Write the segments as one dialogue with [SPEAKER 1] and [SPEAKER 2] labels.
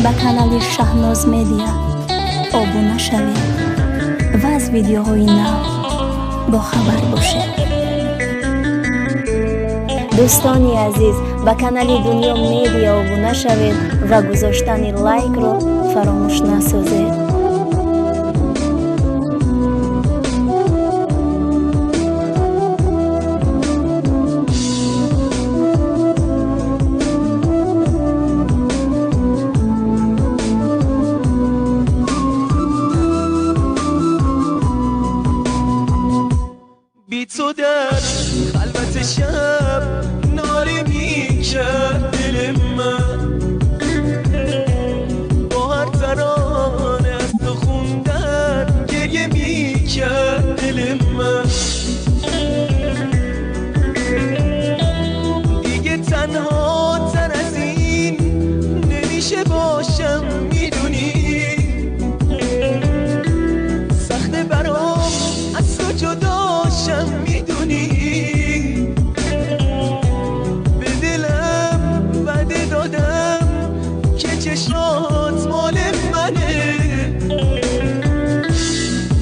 [SPEAKER 1] ба канали Шаҳноз Медиа обуна шавед ва аз видеоҳои нав бохабар бошед. дӯстони азиз, ба канали Дунё Медиа обуна шавед ва гузоштани лайкро фаромӯш насозед.
[SPEAKER 2] بی تو در خلوت شب ناله می کرد دل من، با هر ترانه از تو خوندن گریه می کرد دل من. دیگه تنها تر از این نمیشه باشم، میدونی سخته برام از تو جداشم، میدونی به دلم وعده دادم که چشمات مال منه،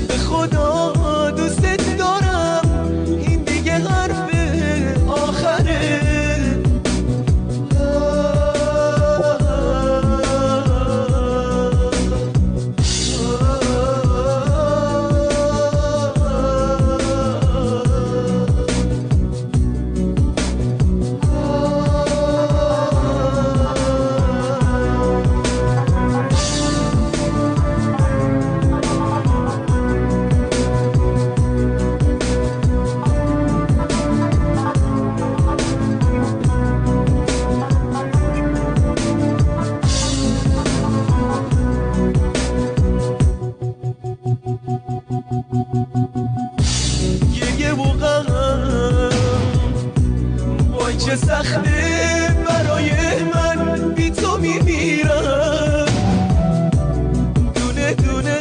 [SPEAKER 2] به خدا دوستت دارم، این دیگه حرف آخره. چه سخته برای من بی تو میمیرم، دونه دونه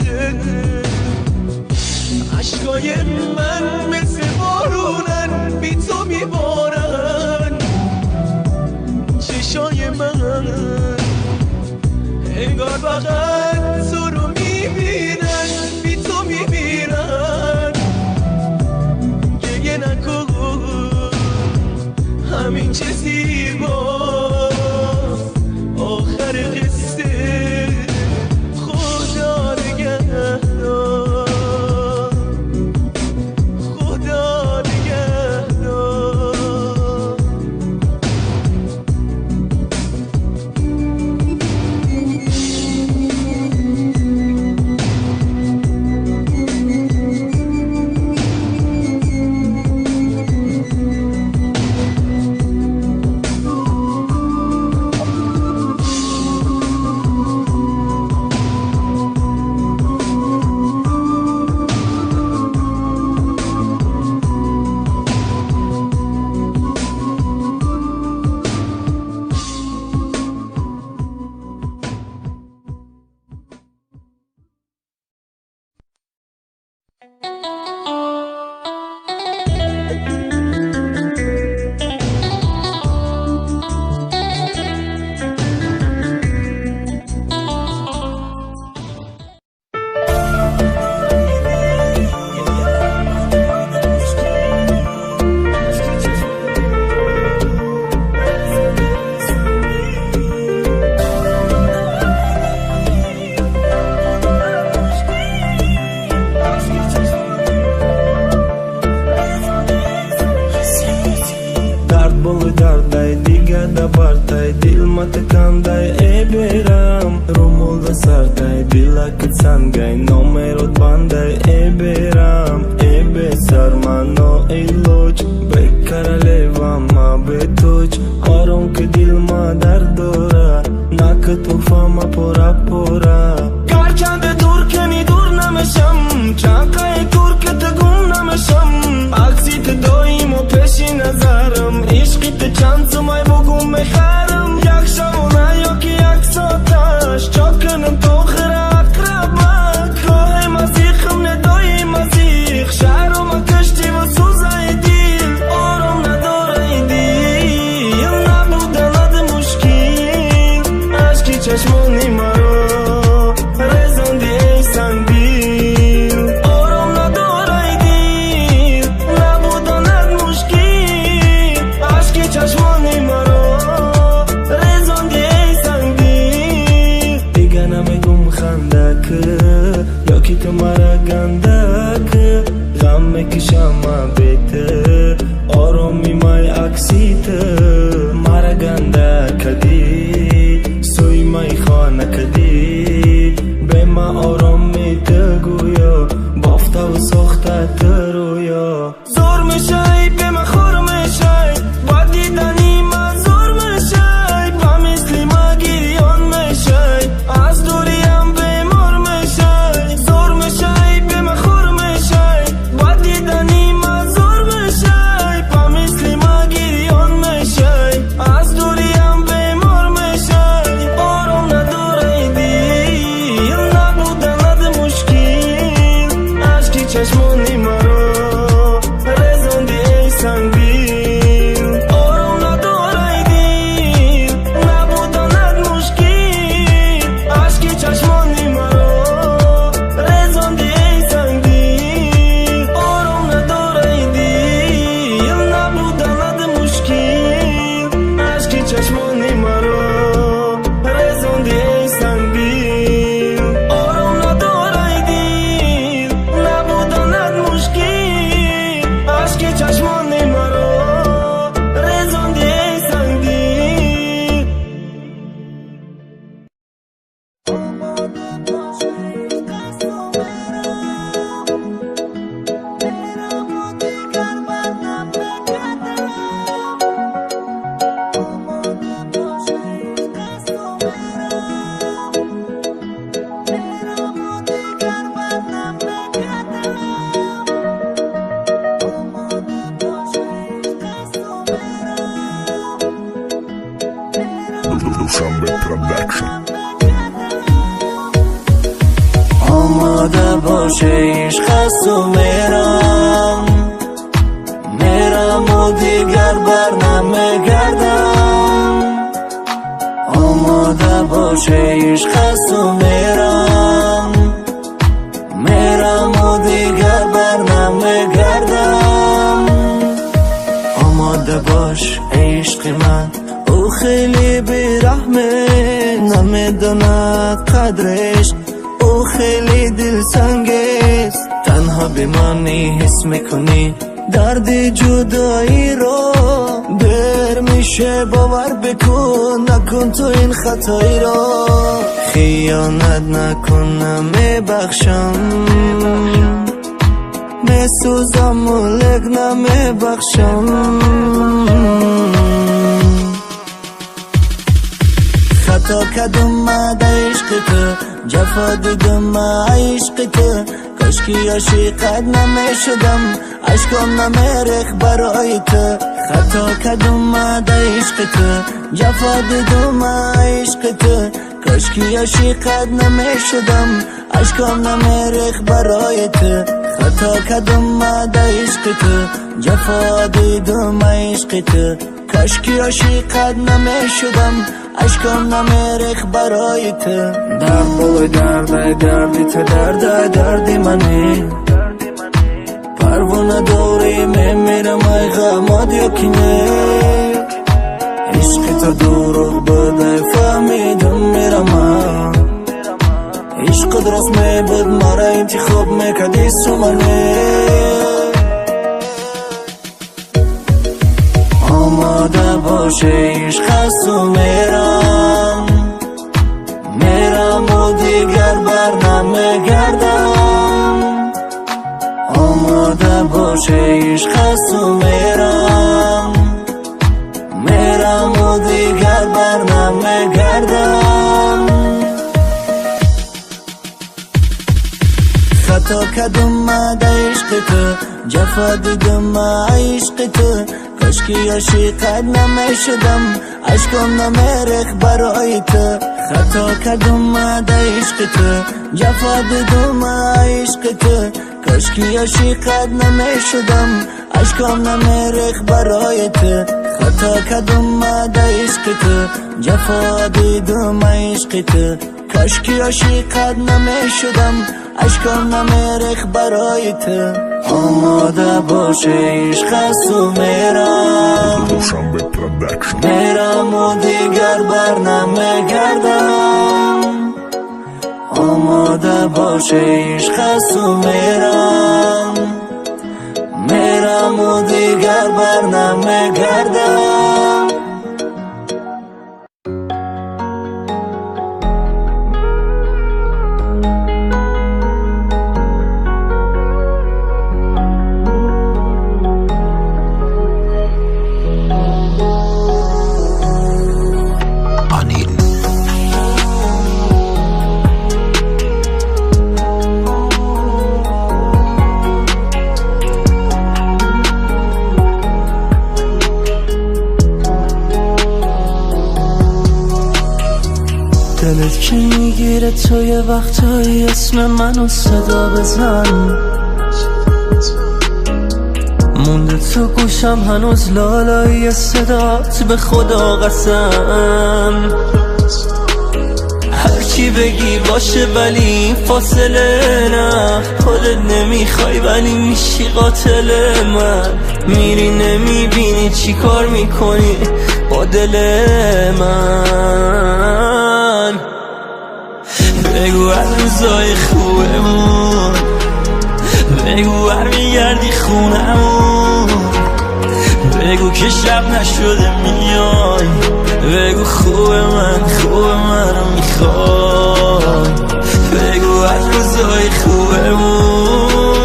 [SPEAKER 2] عشقای من مثل بارونن بی تو میبارن، چشای من انگار فقط تو رو میبینن، بی تو میمیرن. گریه نکن همین چه زیباست آخر قصه، خدا نگهدار، خدا نگهدار.
[SPEAKER 3] Darday digada barday dil matakандай eberam rumulda sarday bilakit sangay nomerot banday eberam ebe sarmano iloj be королева ma betuj orom ke dil ma dardora nak tufa ma pora pora garchande dur ke mi dur namesham chakay dur ke tagum namesham aksit doimo peshi nazaram ishqit chanzumay bugum mekharam yak shavona yoki yak sotash chokanam to khira akrabak kohem
[SPEAKER 4] دوشنبه پرودکشن.
[SPEAKER 2] آماده باشه عشق است و میرم و دیگر بر نمیگردم. آماده باشه عشق است و میرم و دیگر بر نمیگردم. آماده باش عشق من، او خیلی بیرحمه، نمیداند قدرش، او خیلی دلسنگیست. تنها بمانی حس میکنی درد جدایی رو، دیر میشه باور بکن، نکن تو این خطایی رو. خیانت نکنم میبخشم، میسوزم و لگ نمیبخشم. خطا کردم در عشق تو، جفا دیدم عشق تو، کاشکی عاشقت نمیشدم، عشقم نمیریخت برای تو. خطا کردم در عشق تو، جفا دیدم عشق تو، کاشکی عاشقت نمیشدم، عشقم نمیریخت برای تو. خطا کردم در عشق تو، جفا دیدم عشق تو، کاشکی عاشقت نمیشدم، عشقم نمیریخت برای تو. درد بالای دردی تو، دردی منی، پروانه دوری میمیرم ای غمات یکنی. عشق تو دروغ بوده فهمیدم میرم، عشق درست میبود مرا انتخاب میکردی سومنی. آماده باشه عشق است و میرم و دیگر بر نمیگردم. آماده باشه عشق است و میرم و دیگر بر نمیگردم. خطا کردم در عشق تو، جفا دیدم عشق تو، کاشکی عاشقت نمیشدم، عشقم نمیریخت برای تو. خطا کردم در عشق تو، جفا دیدم عشق تو، کاشکی عاشقت نمیشدم، عشقم نمیریخت برای تو. خطا کردم در عشق تو، جفا دیدم عشق تو، کاشکی عاشقت نمیشدم، عشقم نمیریخت برای تو. آماده باشه عشق است و میرم
[SPEAKER 4] دوشنبه پرودکشن.
[SPEAKER 2] و دیگر بر نمیگردم. آماده باشه عشق است و میرم و دیگر بر نمیگردم. دلت که میگیره تو یه وقتایی اسم منو صدا بزن، مونده تو گوشم هنوز لالایی صدات، به خدا قسم. هرچی بگی باشه ولی این فاصله نه، خودت نمیخوای ولی میشی قاتل من. میری نمیبینی چی کار میکنی با دل من. بگو از روزای خوبمون، بگو برمیگردی خونمون، بگو که شب نشده میای، بگو خوب منو میخوای. بگو از روزای خوبمون،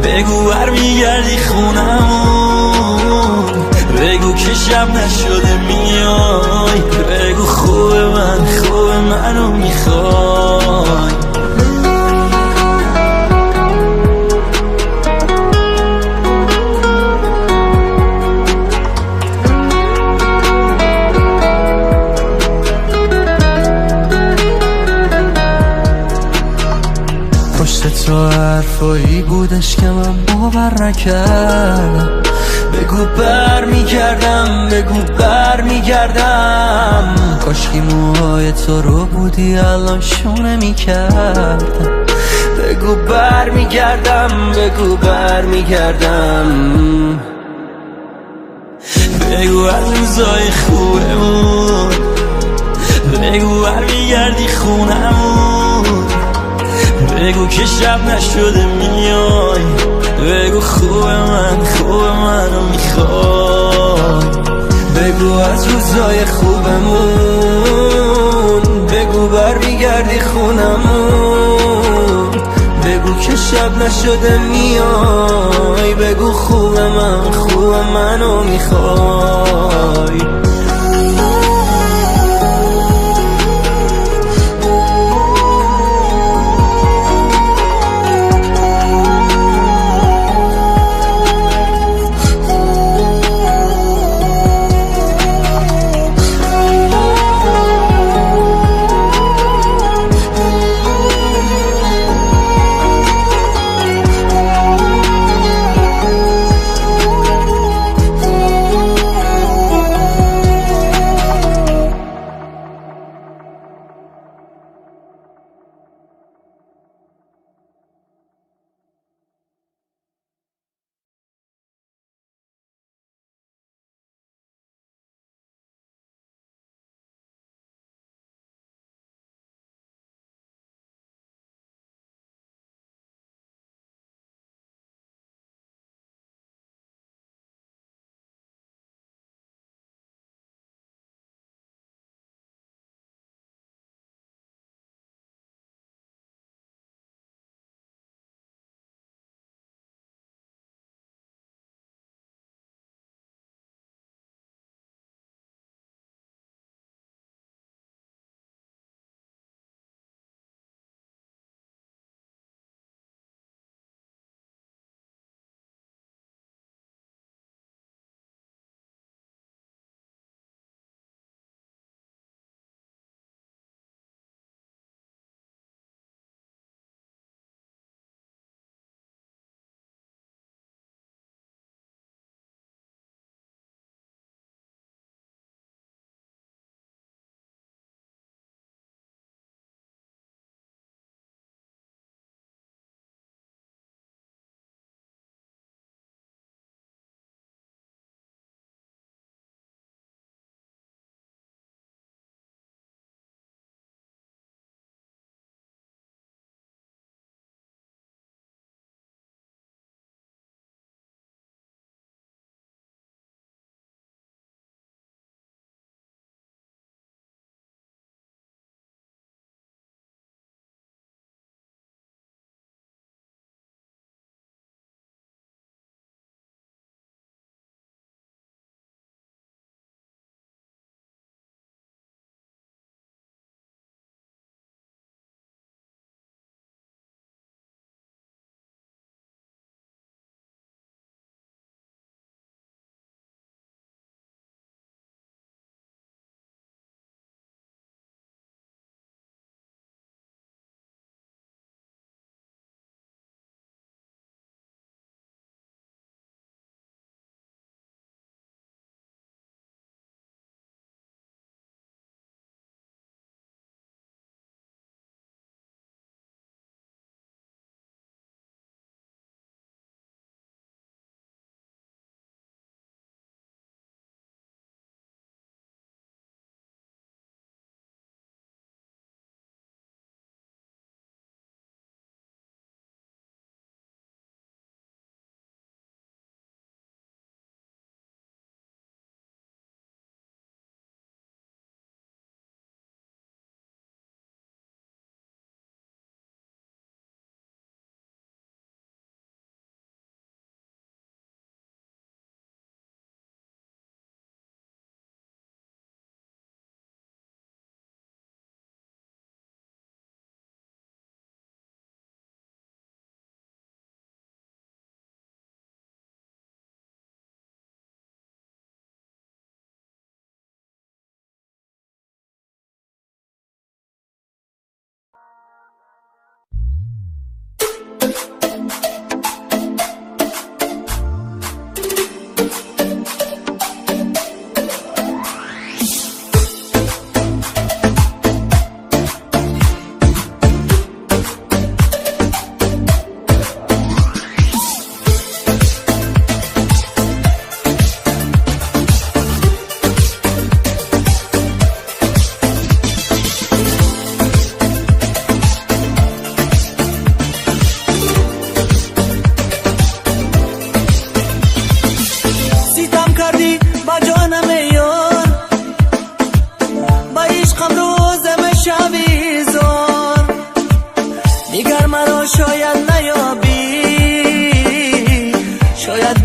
[SPEAKER 2] بگو برمیگردی خونمون، بگو که شب نشده میای، بگو خوب منو میخوای. حرفایی بودش که من باور نکردم. بگو بر میگردم، بگو بر میگردم. کاشکی موهای تو رو بودی الان شونه میکردم. بگو بر میگردم، بگو بر میگردم. بگو از روزای خوبمون، بگو بر میگردی خونمون. بگو که شب نشده میای، بگو خوب منو میخوای. بگو از روزای خوبمون، بگو بر میگردی خونمون. بگو که شب نشده میای، بگو خوب منو میخوای.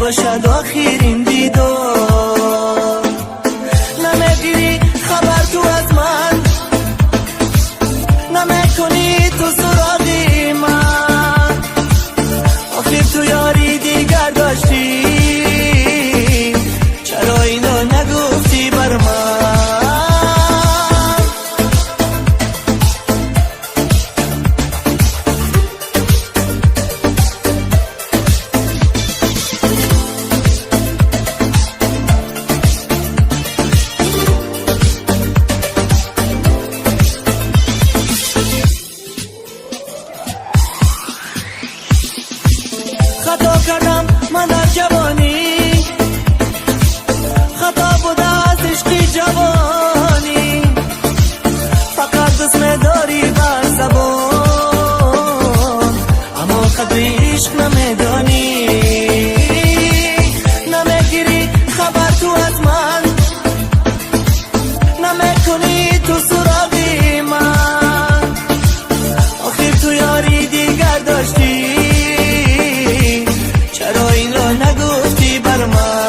[SPEAKER 2] باشد آخرین دیدار. نمیگیری خبر تو از من، نمیکنی تو سراغی من. آخر تو یاری دیگر داشتی، چرا اینو نگفتی بر من؟ خطا کردم من در جوانی، خطا بوده از عشقی جوانی. فقط اسم داری بر زبان، اما قدر عشق نمیدانی. نمیگیری خبر تو از من، نمیکنی تو سراغی من. آخر تو یاری دیگر داشتی، چرا این را نگفتی بر من؟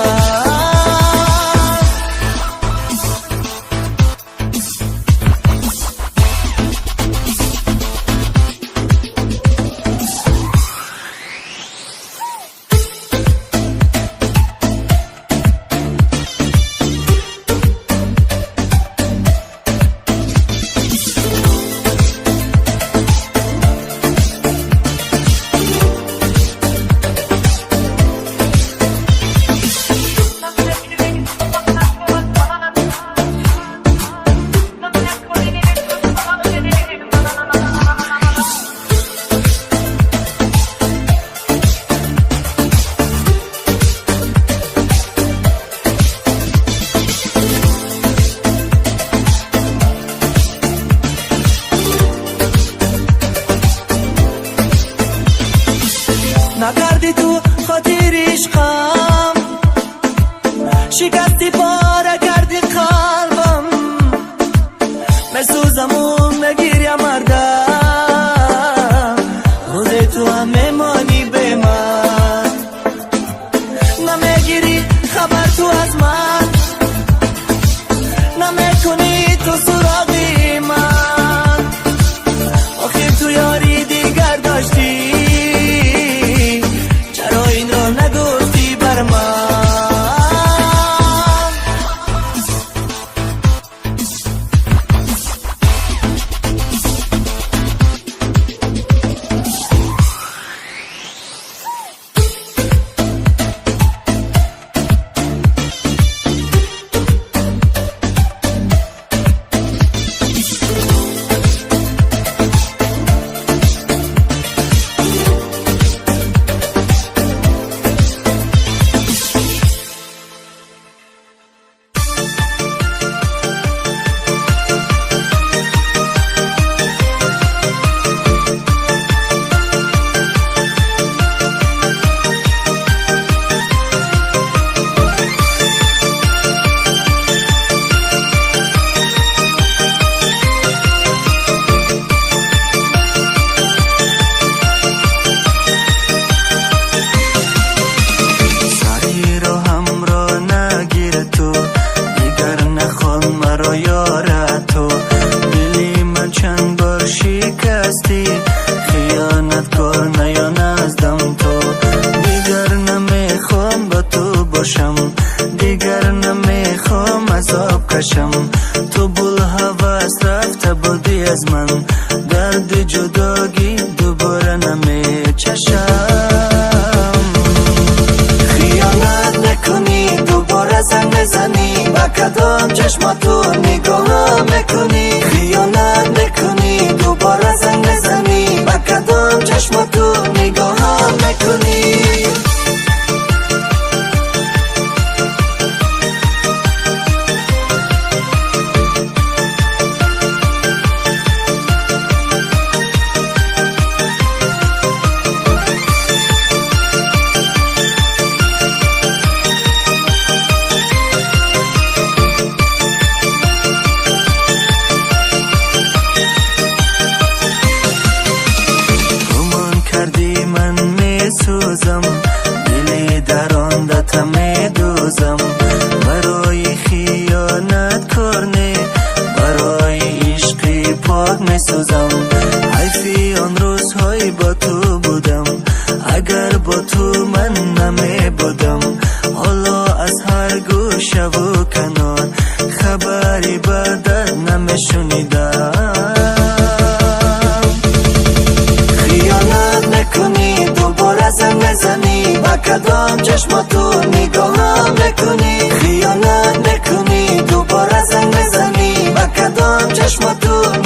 [SPEAKER 2] نکردی تو خاطر عشقم، شکستی پاره کردی قلبم. مسوزم و نگیریم مردم، روز تو هم میمانی به من. نمیگیری خبر تو از من، نمیکنی تو سراغی من. آخر تو یاری دیگر داشتی، چرا این را نگفتی بر من؟ دیگر نمیخوام عذاب کشم. تو بول هوس رفته بودی از من، درد جداگی دوباره نمیچشم. خیانت نکنی دوباره زنگ نزنی، با کدام چشماتو نگاه میکنی. خیانت نکنی دوباره زنگ نزنی، با کدام چشماتو نگاه میکنی.
[SPEAKER 5] میسوزم برای خیانت کارنه برای عشقی پاک میسوزم حیفی آن روزهای با تو بودم اگر با تو من نمی بودم حالا از هر گوشه و کنار خبری بدت نمی شنیدم خیانت نکنی دوباره زنگ بزنی با کدام چشم تو نگاهم نکنی خیانت نکنی دوباره زنگ بزنی با کدام چشم تو